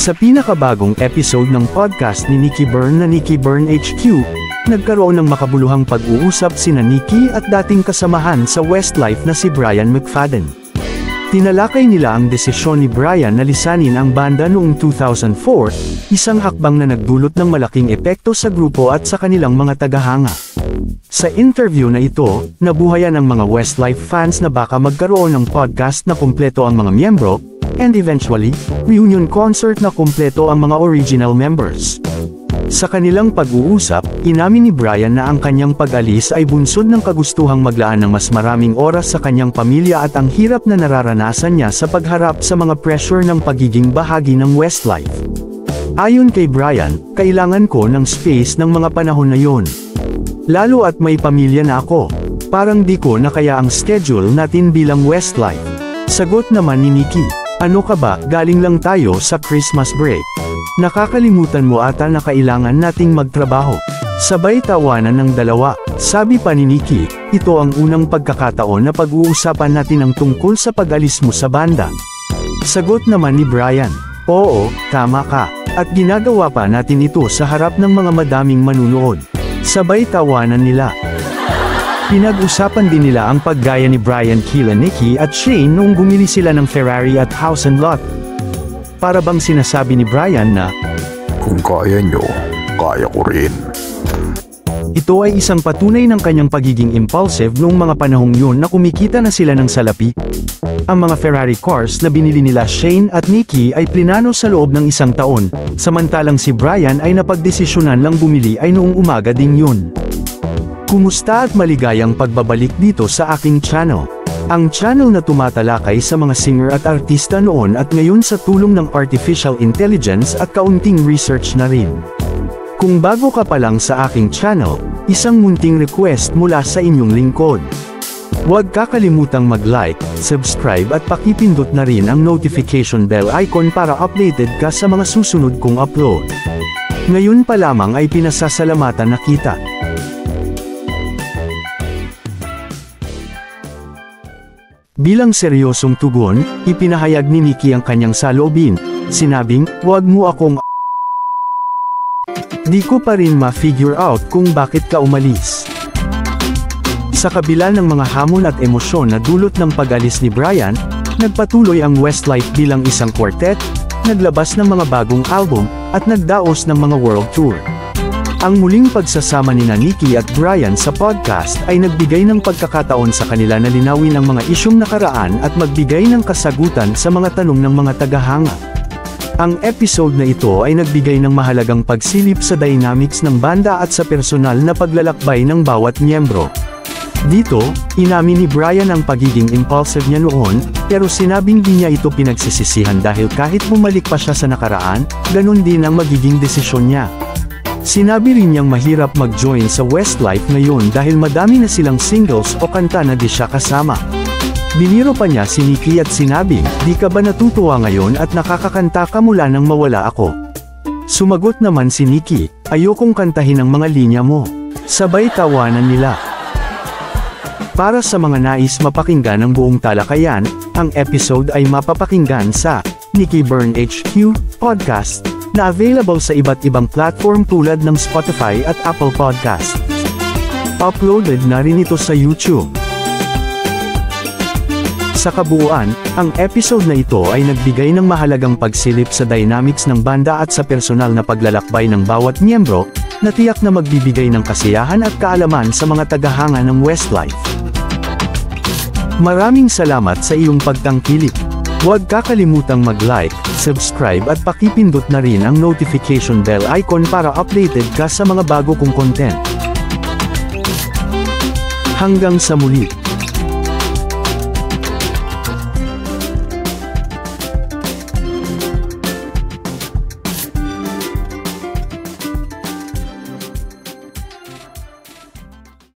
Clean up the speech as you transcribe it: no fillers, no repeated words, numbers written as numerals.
Sa pinakabagong episode ng podcast ni Nikki Byrne na Nikki Byrne HQ, nagkaroon ng makabuluhang pag-uusap sina Nikki at dating kasamahan sa Westlife na si Brian McFadden. Tinalakay nila ang desisyon ni Brian na lisanin ang banda noong 2004, isang hakbang na nagdulot ng malaking epekto sa grupo at sa kanilang mga tagahanga. Sa interview na ito, nabuhayan ang mga Westlife fans na baka magkaroon ng podcast na kumpleto ang mga miyembro, and eventually, reunion concert na kumpleto ang mga original members. Sa kanilang pag-uusap, inamin ni Brian na ang kanyang pag-alis ay bunsod ng kagustuhang maglaan ng mas maraming oras sa kanyang pamilya at ang hirap na nararanasan niya sa pagharap sa mga pressure ng pagiging bahagi ng Westlife. Ayon kay Brian, kailangan ko ng space ng mga panahon na yon. Lalo at may pamilya na ako. Parang di ko na kaya ang schedule natin bilang Westlife. Sagot naman ni Nikki. Ano ka ba, galing lang tayo sa Christmas break. Nakakalimutan mo ata na kailangan nating magtrabaho. Sabay tawanan ng dalawa. Sabi pa ni Nikki, ito ang unang pagkakataon na pag-uusapan natin ang tungkol sa pag-alis mo sa banda. Sagot naman ni Brian, oo, tama ka. At ginagawa pa natin ito sa harap ng mga madaming manunood. Sabay tawanan nila. Pinag-usapan din nila ang paggaya ni Brian kila Nikki at Shane noong bumili sila ng Ferrari at house and lot. Para bang sinasabi ni Brian na, kung kaya nyo, kaya ko rin. Ito ay isang patunay ng kanyang pagiging impulsive noong mga panahong yun na kumikita na sila ng salapi. Ang mga Ferrari cars na binili nila Shane at Nikki ay plinano sa loob ng isang taon, samantalang si Brian ay napagdesisyonan lang bumili ay noong umaga ding yun. Kumusta at maligayang pagbabalik dito sa aking channel. Ang channel na tumatalakay sa mga singer at artista noon at ngayon sa tulong ng artificial intelligence at kaunting research na rin. Kung bago ka pa lang sa aking channel, isang munting request mula sa inyong lingkod. Huwag kakalimutang mag-like, subscribe at pakipindot na rin ang notification bell icon para updated ka sa mga susunod kong upload. Ngayon pa lamang ay pinasasalamatan na kita. Bilang seryosong tugon, ipinahayag ni Nikki ang kanyang saloobin, sinabing, "Huwag mo akong Di ko pa rin ma-figure out kung bakit ka umalis." Sa kabila ng mga hamon at emosyon na dulot ng pag-alis ni Brian, nagpatuloy ang Westlife bilang isang quartet, naglabas ng mga bagong album, at nagdaos ng mga world tour. Ang muling pagsasama ni Nikki at Brian sa podcast ay nagbigay ng pagkakataon sa kanila na linawin ang mga isyung nakaraan at magbigay ng kasagutan sa mga tanong ng mga tagahanga. Ang episode na ito ay nagbigay ng mahalagang pagsilip sa dynamics ng banda at sa personal na paglalakbay ng bawat miyembro. Dito, inamin ni Brian ang pagiging impulsive niya noon, pero sinabing di niya ito pinagsisisihan dahil kahit bumalik pa siya sa nakaraan, ganun din ang magiging desisyon niya. Sinabi rin niyang mahirap mag-join sa Westlife ngayon dahil madami na silang singles o kanta na di siya kasama. Biniro pa niya si Nikki at sinabi, "Di ka ba natutuwa ngayon at nakakakanta ka mula nang mawala ako?" Sumagot naman si Nikki, "Ayokong kantahin ang mga linya mo." Sabay tawanan nila. Para sa mga nais mapakinggan ang buong talakayan, ang episode ay mapapakinggan sa Nikki Byrne HQ Podcast, na available sa iba't ibang platform tulad ng Spotify at Apple Podcast. Uploaded na rin ito sa YouTube. Sa kabuuan, ang episode na ito ay nagbigay ng mahalagang pagsilip sa dynamics ng banda at sa personal na paglalakbay ng bawat miyembro, na tiyak na magbibigay ng kasiyahan at kaalaman sa mga tagahanga ng Westlife. Maraming salamat sa iyong pagtangkilik. Huwag kakalimutang mag-like, subscribe at pakipindot na rin ang notification bell icon para updated ka sa mga bago kong content. Hanggang sa muli.